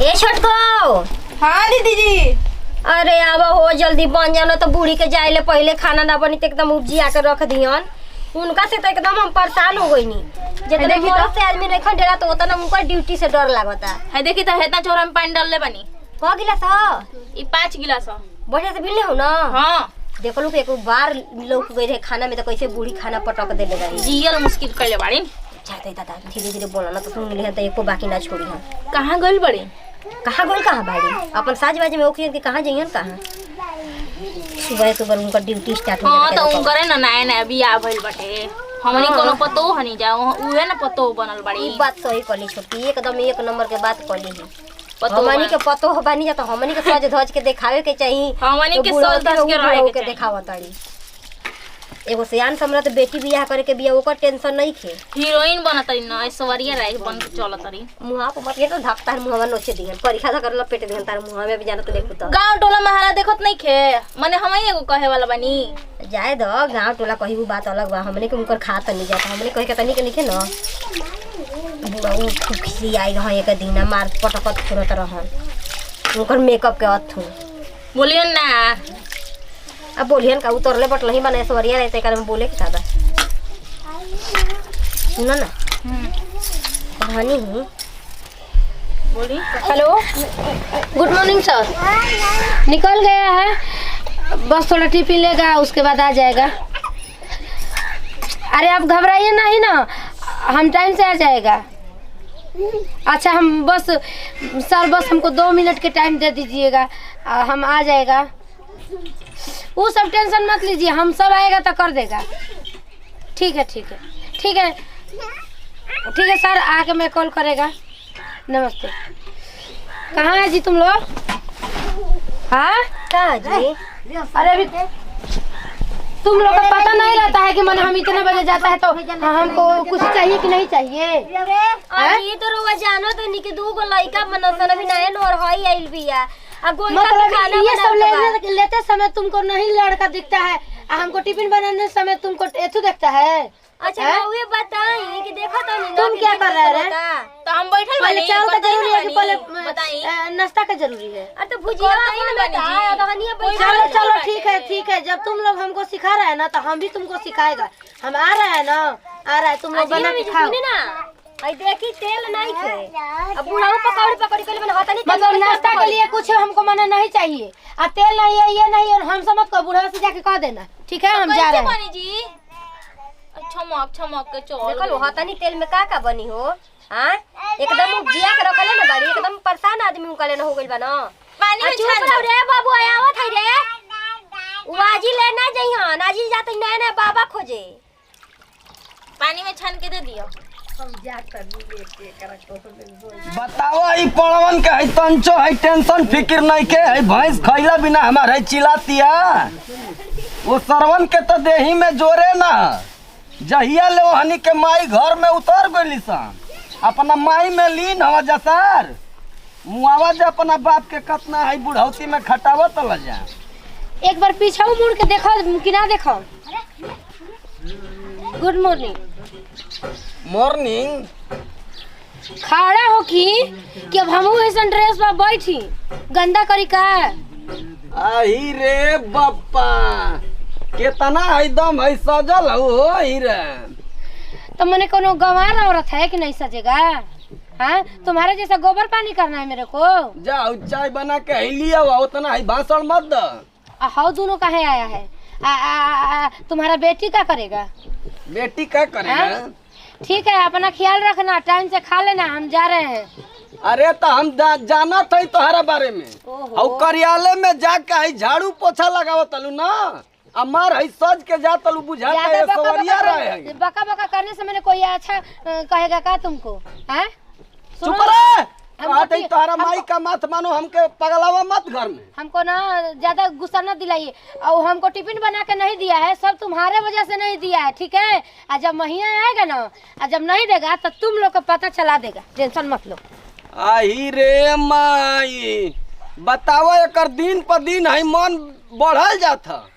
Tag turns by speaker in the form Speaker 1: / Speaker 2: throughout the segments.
Speaker 1: ए छोटको।
Speaker 2: हाँ दीदी जी।
Speaker 1: अरे अब हो जल्दी बन जाना तो बूढ़ी के जाए ले पहले खाना ना बनी तो एकदम उपजिया के रख दिहन। उनका से तो एकदम हम परेशान हो गई नी। जितने मौत से आदमी नहीं खंडेरा तो उतना उनका ड्यूटी से डर लागता
Speaker 2: है। देखी तो हेतना चोरा में पानी डालले बनी।
Speaker 1: क गिलास ह?
Speaker 2: ई 5 गिलास ह।
Speaker 1: बढ़िया से बिल्ले हो ना?
Speaker 2: हाँ
Speaker 1: देख लो एक बार लोग गए थे खाना में तो कैसे बूढ़ी खाना पटक दे ले
Speaker 2: जियल मुश्किल कर ले बाड़ी।
Speaker 1: जाते दादा धीरे धीरे बोला ना तो सुन लिहन तो एको बाकी ना छोड़ी हम।
Speaker 2: कहाँ गइल बड़ी?
Speaker 1: कहाँ गइल कहाँ बाड़ी? अपन साज बाज में ओखियन के कहाँ जइयन कहाँ? सुबह सुबह उनका ड्यूटी स्टार्ट हो
Speaker 2: जाता है। हां तो उनकरे ना नया नया बियाह भइल बाटे। हमनी कोनो पतो हनी जाओ उहे ना पतो बनल बड़ी।
Speaker 1: ई बात सही कहली छोटी एकदम एक नंबर के बात कहली है। हमनी के पतो हो बानी जाता हमनी के सज धज के दिखावे के चाहिए।
Speaker 2: हमनी के सज धज के रहे के
Speaker 1: दिखावा ताड़ी। एगो सियान समरा तो बेटी बियाह करे के बिया ओकर टेंशन नहीं खे।
Speaker 2: हीरोइन बनतरी ना ऐश्वर्या राय बन के चलतरी।
Speaker 1: मुंह पर मत ये तो धक्का मुंहवा नोचे दिहन परीक्षा कर ल पेट दिहन तार मुंह में भी जानत देखू तो।
Speaker 2: गांव टोला महारा देखत नहीं खे माने हमई एगो कहे वाला बनी।
Speaker 1: जाए द गांव टोला कहिबू बात अलग बा हमने के उनकर खा तनी जाता हमने कहे के तनी के लिखे न। बुढ़ा उ खुशी आई रह एक दिन मार पटकत फुरत रहन उनकर मेकअप के अथु
Speaker 2: बोलियन ना।
Speaker 1: अब बोलियन का उतरले बटलही बने सवरिया रहते कर में बोले के का बा सुना ना। कहानी ही
Speaker 2: बोली।
Speaker 3: हेलो गुड मॉर्निंग सर। निकल गया है बस थोड़ा टिफिन लेगा उसके बाद आ जाएगा। अरे आप घबराइए नहीं ना हम टाइम से आ जाएगा। अच्छा हम बस सर बस हमको 2 मिनट के टाइम दे दीजिएगा हम आ जाएगा। वो सब टेंशन मत लीजिए हम सब आएगा तो कर देगा। ठीक है ठीक है ठीक है ठीक है सर आके मैं कॉल करेगा। नमस्ते। कहाँ है जी तुम लोग? हाँ
Speaker 1: का जी?
Speaker 3: अरे अभी तुम लोग को पता नहीं रहता है कि मैंने हम इतने बजे जाता है तो हमको कुछ चाहिए कि नहीं चाहिए?
Speaker 1: ये तो रोवा जानो तो निके 2 गो लइका मनसन भी नया नोर हई आइल बिया। अब
Speaker 3: मतलब ये सब लेते समय तुमको नहीं लड़का दिखता है हमको टिफिन बनाने समय तुमको एथु देखता है।
Speaker 1: अच्छा ये बताई कि देखो तो नहीं
Speaker 3: तुम क्या कर रहे हैं?
Speaker 2: तो हम बैठल
Speaker 3: पहले चावल का जरूरी है कि पहले
Speaker 2: बताई
Speaker 3: नाश्ता का जरूरी है?
Speaker 1: अरे तो भुजिया ना बता कहानियां
Speaker 3: चलो चलो ठीक है जब तुम लोग हमको सिखा रहे हैं ना तो हम भी तुमको सिखाएगा। हम आ रहे हैं ना आ रहा है तुम लोग बना के खाओ
Speaker 1: ना। आई देखी तेल नहीं थे अब बुढ़ाऊ पकौड़ी के लिए मैंने होता नहीं
Speaker 3: मतलब नाश्ता के लिए कुछ हमको मना नहीं चाहिए और तेल नहीं है ये नहीं और हम समझ को बुढ़ाऊ से जाके कह देना ठीक है हम जा रहे हैं
Speaker 2: जी। छमक के चल
Speaker 1: देखो होता नहीं तेल में का बनी हो। हां एकदम उपजिया के रखले ना बाड़ी एकदम परेशान आदमी उकले ना हो गइल बा ना।
Speaker 2: पानी में
Speaker 1: छान रे बाबू आवत है रे वाजी ले ना जइहां नाजी जाते नया नया बाबा खोजे
Speaker 2: पानी में छान के दे दियो।
Speaker 4: बताओ ई पड़वन के है तंचो है टेंशन फिक्र नहीं के है भैंस खैला बिना हमारे चिल्लातिया वो सरवन के तो देही में जोरे ना जहिया ले हनी के माई घर में उतर गइली सन अपना माई में लीन हवा जसार मुआवा जे अपना बाप के कतना है बुढ़ौती में खटावत ल जा।
Speaker 3: एक बार पीछे मुड़ के देखो कि ना देखो। Good morning.
Speaker 4: मॉर्निंग
Speaker 3: खड़ा हो कि अब हमहू ऐसा ड्रेस में बैठी गंदा करी का?
Speaker 4: आही रे बप्पा कितना एकदम है सजल हो ही रे।
Speaker 3: तो मैंने कोनो गंवार औरत है कि नहीं सजेगा? हाँ तुम्हारे जैसा गोबर पानी करना है मेरे को।
Speaker 4: जाओ चाय बना के लिया हुआ उतना ही भाषण मत द।
Speaker 3: हाउ दोनों कहे आया है तुम्हारा बेटी क्या करेगा?
Speaker 4: बेटी क्या करेगा?
Speaker 3: ठीक है अपना ख्याल रखना टाइम से खा लेना हम जा रहे हैं।
Speaker 4: अरे तो हम जाना था तुम्हारा बारे में और कार्यालय में जाके झाड़ू पोछा लगाव तलू ना अमर है सज के जा तलू बुझा के सवरिया रहे
Speaker 3: बका बका करने से मैंने कोई अच्छा कहेगा का तुमको? हैं
Speaker 4: चुप रहे आते तोहरा माई का मत मानो हमके पगलावा मत घर में।
Speaker 3: हमको ना ज्यादा गुस्सा न दिलाइए और हमको टिफिन बना के नहीं दिया है सब तुम्हारे वजह से नहीं दिया है ठीक है। और जब महीना आएगा ना और जब नहीं देगा तो तुम लोग को पता चला देगा टेंशन मत लो।
Speaker 4: आही रे माई बताओ एकर दिन पर दिन है मन बढ़ल जाता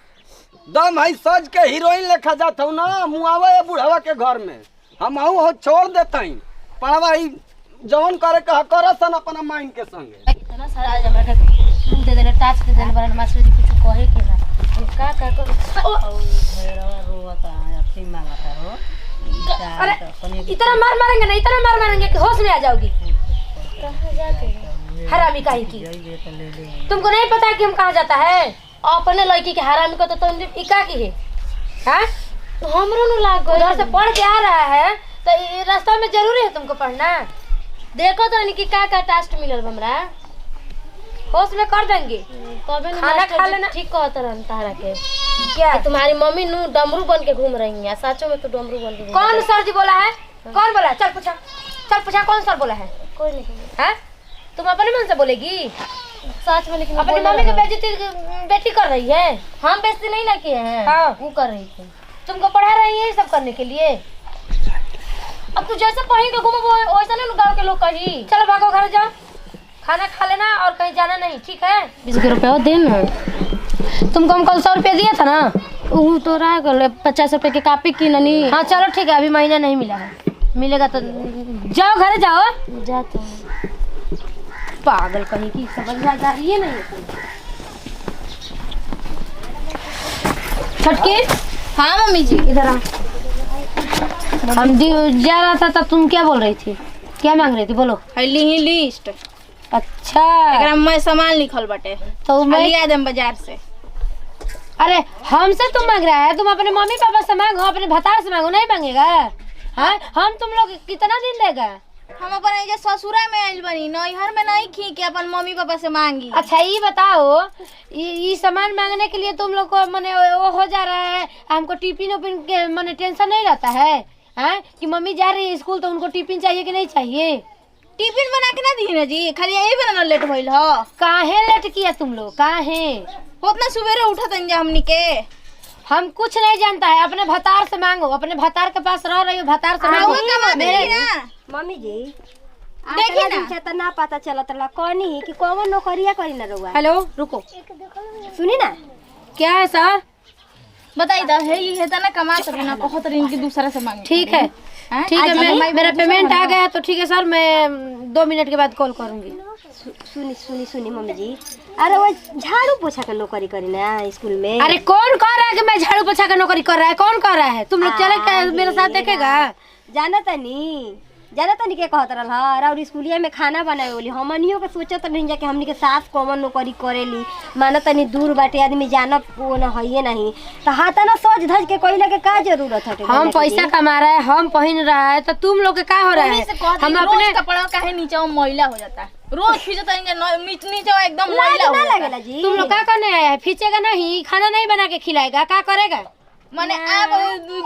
Speaker 4: दम है सज के हीरोइन लेखा जाता ना मुआवा बुढ़ावा के घर में हम हो छोड़ देता पढ़वा जवन करे कह करसन अपना माइंड के संगे।
Speaker 3: इतना सारा आज हमरा के तू दे देले टास्क दे देले बरन मास्टर जी कुछ कहे के ना हम का कर अरे इतना मार मारेंगे ना, इतना मार मारेंगे कि होश में आ जाओगी। हरामी काहे की तुमको नहीं पता कि हम कहाँ जाता है? अपने लड़की के हरामी को तो तुम इका की है हैं? तो हमरो नु लाग गई उधर से पढ़ के आ रहा है तो ये रास्ता में जरूरी है तुमको पढ़ना। देखो तो इनकी का टास्क मिलल हमरा, होश में कर देंगे तबे ना खाना खा लेना। ठीक कहत रहन तारा के क्या कि तुम्हारी मम्मी नु डमरू बन के घूम रही है। सचो में तो डमरू बन के कौन सर जी बोला है? कौन बोला? चल पूछा कौन सर बोला है? कोई नहीं है। तुम अपने मन से बोलेगी सच में, लेकिन अपनी मम्मी की बेटी कर रही है। हम बेइज्जती नहीं ना किए हैं। हाँ वो कर रही थी, तुमको पढ़ा रही है ये सब करने के लिए। अब तू जैसे पढ़ी के घूमो वैसा नहीं गाँव के लोग कही। चलो भागो घर जाओ, खाना खा लेना और कहीं जाना नहीं, ठीक है? 20 रुपया दे ना। तुमको हम कल 100 रुपया दिया था ना, वो तो रह गए 50 रुपये की कॉपी की ननी। हाँ चलो ठीक है, अभी महीना नहीं मिला है, मिलेगा तो जाओ घर जाओ। जाते हैं पागल कहीं की समझ में आ रही है नहीं। छटके
Speaker 2: हाँ मम्मी जी
Speaker 3: इधर आ। हम जा रहा था तब तुम क्या बोल रही थी? क्या मांग रही थी बोलो?
Speaker 2: ही लिस्ट।
Speaker 3: अच्छा
Speaker 2: एकरा में सामान लिखल बटे
Speaker 3: तो मैं
Speaker 2: लिया देम बाजार से।
Speaker 3: अरे हमसे तुम मांग रहा है? तुम अपने मम्मी पापा से मांगो, अपने भतार से मांगो, नहीं मांगेगा? हाँ हम तुम लोग कितना दिन देगा?
Speaker 2: हम अपन ससुरा में आइल बनी, नैहर में नहीं खी के अपन मम्मी पापा से मांगी।
Speaker 3: अच्छा ये बताओ, ये सामान मांगने के लिए तुम लोग को मने वो हो जा रहा है, हमको टिफिन उपिन के मने टेंशन नहीं रहता है? हाँ कि मम्मी जा रही है स्कूल तो उनको टिफिन चाहिए कि नहीं चाहिए?
Speaker 2: टिफिन बना के ना दी ना जी, खाली यही बना लेट भइल ह।
Speaker 3: काहे लेट किया तुम लोग? काहे
Speaker 2: उतना सवेरे उठा तन जा हमनी के?
Speaker 3: हम कुछ नहीं जानता है, अपने भतार से मांगो, अपने भतार के पास रह रही हो, भतार से मांगो।
Speaker 1: मम्मी जी
Speaker 2: देखी ना
Speaker 1: तो ना पता चलत रहा कौनी कि कौन नौकरिया करी ना रहुआ।
Speaker 3: हेलो रुको,
Speaker 1: सुनी ना
Speaker 3: क्या है सर?
Speaker 2: बताई दा है ये तना कमा सके ना बहुत दिन की दूसरा से मांगे।
Speaker 3: ठीक है ठीक है, मेरा पेमेंट आ गया तो ठीक है सर, मैं 2 मिनट के बाद कॉल करूंगी।
Speaker 1: सुनी मम्मी जी, अरे वो झाड़ू पोछा का नौकरी करी ना स्कूल में।
Speaker 3: अरे कौन कह रहा है कि मैं झाड़ू पोछा का नौकरी कर रहा है? कौन कह रहा है? तुम लोग चले क्या मेरे साथ देखेगा?
Speaker 1: जाना तनी के कहत रहल और स्कूलिया में खाना बनाए बोली हमनियो के सोचत नहीं जाके हमनी के सास कॉमन नौकरी करेली। माना तनी दूर बाटे आदमी जाना वो न है नहीं तो हाथ ना सज धज के कोइला के का जरूरत है?
Speaker 3: हम पैसा कमा रहा है, हम पहन रहा है, तो तुम लोग के का हो रहा है?
Speaker 2: हम अपने कपड़ा काहे नीचे मैला हो जाता है, रोज खींचता है नीचे एकदम मैला हो
Speaker 1: लगेला जी।
Speaker 3: तुम लोग क्या करने आया है? खींचेगा नहीं, खाना नहीं बना के खिलाएगा, क्या करेगा?
Speaker 2: माने आप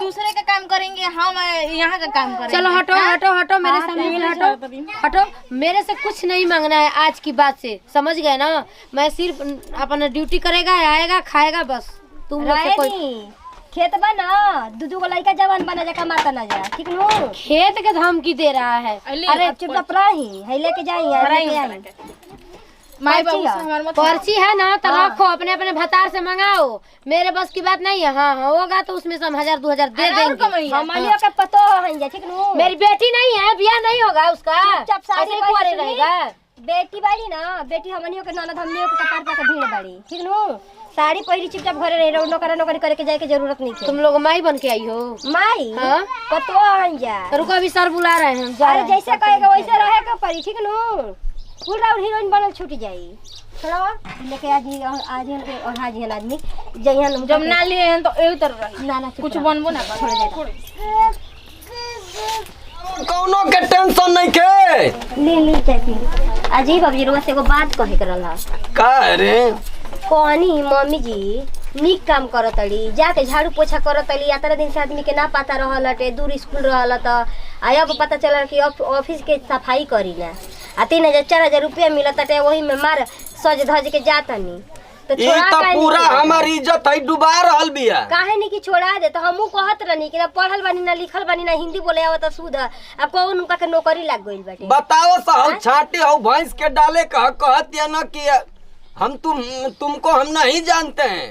Speaker 2: दूसरे का काम करेंगे, हम यहाँ का काम करेंगे।
Speaker 3: चलो हटो हटो हटो मेरे सामने, हटो मेरे से कुछ नहीं मांगना है आज की बात से, समझ गए ना? मैं सिर्फ अपना ड्यूटी करेगा, आएगा खाएगा बस। तुम लोग से कोई
Speaker 1: खेत बना दू लड़का जवान बना जा कमाता ना जा, ठीक नो?
Speaker 3: खेत के धमकी दे रहा है।
Speaker 1: अरे चुपचाप रही है, लेके जाइए
Speaker 3: पर्ची है ना तो रखो, अपने अपने भतार से मंगाओ, मेरे बस की बात नहीं है। हाँ होगा तो उसमें से हम 1000-2000 दे देंगे।
Speaker 1: हमारे का पतो है, ठीक नो?
Speaker 3: मेरी बेटी नहीं है, ब्याह नहीं होगा उसका,
Speaker 1: चुपचाप सारी
Speaker 3: कुंवारे रहेगा।
Speaker 1: बेटी बाड़ी ना, बेटी हमनियो के ननद हमनियो के कपार पे के भीड़ बाड़ी, ठीक नो? साड़ी पहिरी चुपचाप घरे रही रहो, नौकरी करे के जाए के जरूरत नहीं है।
Speaker 3: तुम लोग माई बन के आई हो?
Speaker 1: माई
Speaker 3: हाँ
Speaker 1: पतो है जा।
Speaker 3: रुको अभी सर बुला रहे हैं।
Speaker 1: अरे जैसे कहेगा वैसे रहेगा परी, ठीक नो? फुल राउंड हीरोइन बनल छूट जाई। थोड़ा लेके आज के और हाजी है आदमी जइहन
Speaker 2: जब ना लिए हैं तो एउ तरह रही
Speaker 1: ना
Speaker 2: कुछ बनबो ना
Speaker 1: छोड़ दे।
Speaker 4: कौनो के टेंशन नहीं के
Speaker 1: ले चाची। अजीब अब जीरो से एगो बात कहे करला
Speaker 4: का रे?
Speaker 1: कोनी मम्मी जी निक काम करतड़ी, जाके झाड़ू पोछा करतड़ी, यात्रा दिन से आदमी के ना पता रहल हटे, दूर स्कूल रहल त अब पता चलल कि ऑफिस के सफाई करी ना आ 3000-4000 रुपया मिलत हटे, वही में मार सज धज के जातनी तो
Speaker 4: ये
Speaker 1: छोड़ा
Speaker 4: तो पूरा हमारी इज्जत है डुबा रहल बिया।
Speaker 1: काहे नहीं कि छोड़ा दे तो हमहू कहत रहनी कि ना पढ़ल बानी ना लिखल बानी ना हिंदी बोले आवत सुध अब कौन उनका के नौकरी लग गइल बाटे।
Speaker 4: बताओ साहब छाटी हो भैंस के डाले का कहत या ना कि हम तुमको हम नहीं जानते हैं,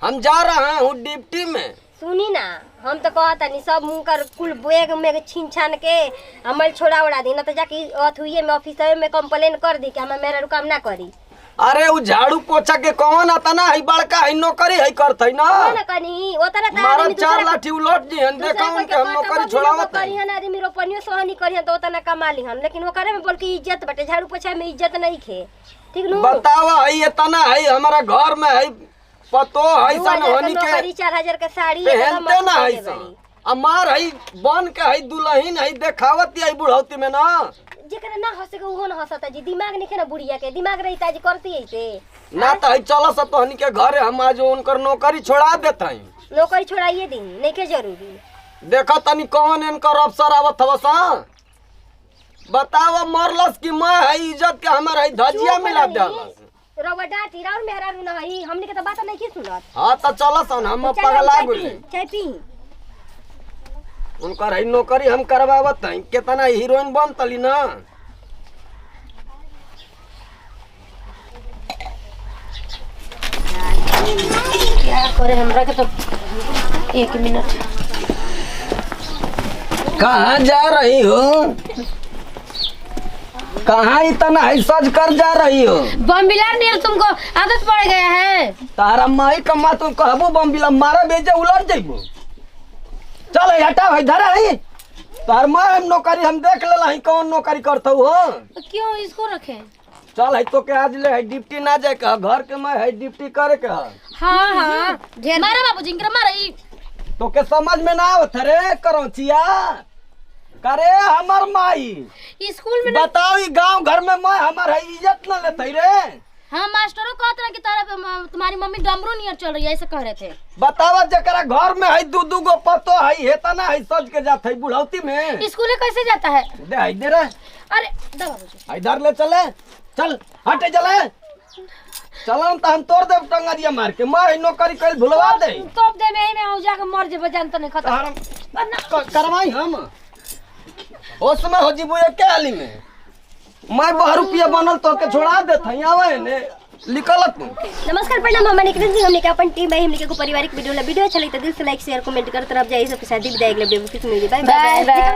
Speaker 4: हम जा रहा हूँ ड्यूटी में।
Speaker 1: सुनी ना हम तो कहतनी सब मुंह कर कुल बैग में छीन छान के अमल छोड़ा उड़ा दी ना तो जाके अथुए में ऑफिस में कंप्लेन कर दी कि हम मेरा काम ना करी।
Speaker 4: अरे उ झाड़ू पोछा के कौन आता ना है बड़का है नौकरी है करतै ना
Speaker 1: ना कनी ओ तरह का
Speaker 4: मारा
Speaker 1: आदमी
Speaker 4: 4 लाठी उलट जी हम देखा उनके हम नौकरी छोड़ावत
Speaker 1: करी हन आदमी रोपनियो सोहनी करी हन तो ओतना कमा ली हन लेकिन ओकरे में बोल के इज्जत बटे झाड़ू पोछा में इज्जत नहीं खे ठीक नु
Speaker 4: बतावा है इतना है हमारा घर में है पतो है सन होनी के
Speaker 1: नौकरी 4000 के साड़ी
Speaker 4: पहनते ना है सन अमार है बन के है दुल्हन है देखावत है बुढ़ौती में ना
Speaker 1: जेकरा ना हंसे के उहो ना हंसता जी दिमाग नहीं ना बुढ़िया के दिमाग रही ताजी करती है से
Speaker 4: ना तो है चलो सब तो हनी के घरे हम आज उनकर नौकरी छोड़ा देते हैं
Speaker 1: नौकरी छोड़ाइए दी नहीं के जरूरी
Speaker 4: देखो तनी कौन इनकर अफसर आवत हव सा बताओ मरलस की मैं है इज्जत के हमार है धजिया मिला देलस
Speaker 1: रवा डाटी राउर मेहरा रू ना है हमनी के तो बात नहीं की सुनत
Speaker 4: हां तो चलो सन हम पगला गेली
Speaker 1: चाय पी
Speaker 4: उनकर है नौकरी हम करवावत हैं कितना हीरोइन बनतली ना
Speaker 3: क्या करे हमरा के तो 1 मिनट।
Speaker 4: कहाँ जा रही हो कहाँ इतना है सज कर जा रही हो
Speaker 3: बमबिलार नहीं तुमको आदत पड़ गया है।
Speaker 4: तारा माई कमा तुम कहबो बमबिला मारा बेजे उलट जइबो चल हटा भाई धरा है तार माँ हम नौकरी हम देख लेला है कौन नौकरी करत हो
Speaker 3: क्यों इसको रखे?
Speaker 4: चल है तो के आज ले है ड्यूटी ना जाए का घर के मैं है ड्यूटी करे के
Speaker 3: हाँ हाँ ढेर
Speaker 2: मारा बाबूजी इनकरा मारा ई
Speaker 4: तो के समझ में ना आवत रे करौचिया करे हमर माई
Speaker 3: स्कूल में
Speaker 4: बताओ ई गांव घर में मैं हमर है इज्जत न लेते रे
Speaker 2: हाँ मास्टरों कहत रहे कि तुम्हारी मम्मी डमरू नियर चल रही है ऐसे कह रहे थे।
Speaker 4: बतावा जकरा घर में है दू गो पतो है हेता ना है सज के जात है बुढ़ौती में
Speaker 3: स्कूल कैसे जाता है?
Speaker 4: दे रे
Speaker 3: अरे दबा बाबूजी
Speaker 4: इधर ले चले चल हटे चले चलन तो हम तोड़ दे टंगा दिया मार के मैं नौकरी कर भुलवा दे
Speaker 3: तोप दे में ही में हो जाके मर जेबे जानत नहीं खत्म
Speaker 4: करवाई हम उसमें हो जीबू एक हाली में मैं 12 रुपया बनल तो के छोड़ा देत हई आवे ने निकलत तू।
Speaker 1: नमस्कार प्रणाम हम निकिता जी हमने के अपन टीम भाई हमने के को पारिवारिक वीडियो अच्छा लगे तो दिल से लाइक शेयर कमेंट करते रह जाइए सबके साथ विदाई अगले वीडियो में फिर मिलेंगे बाय बाय।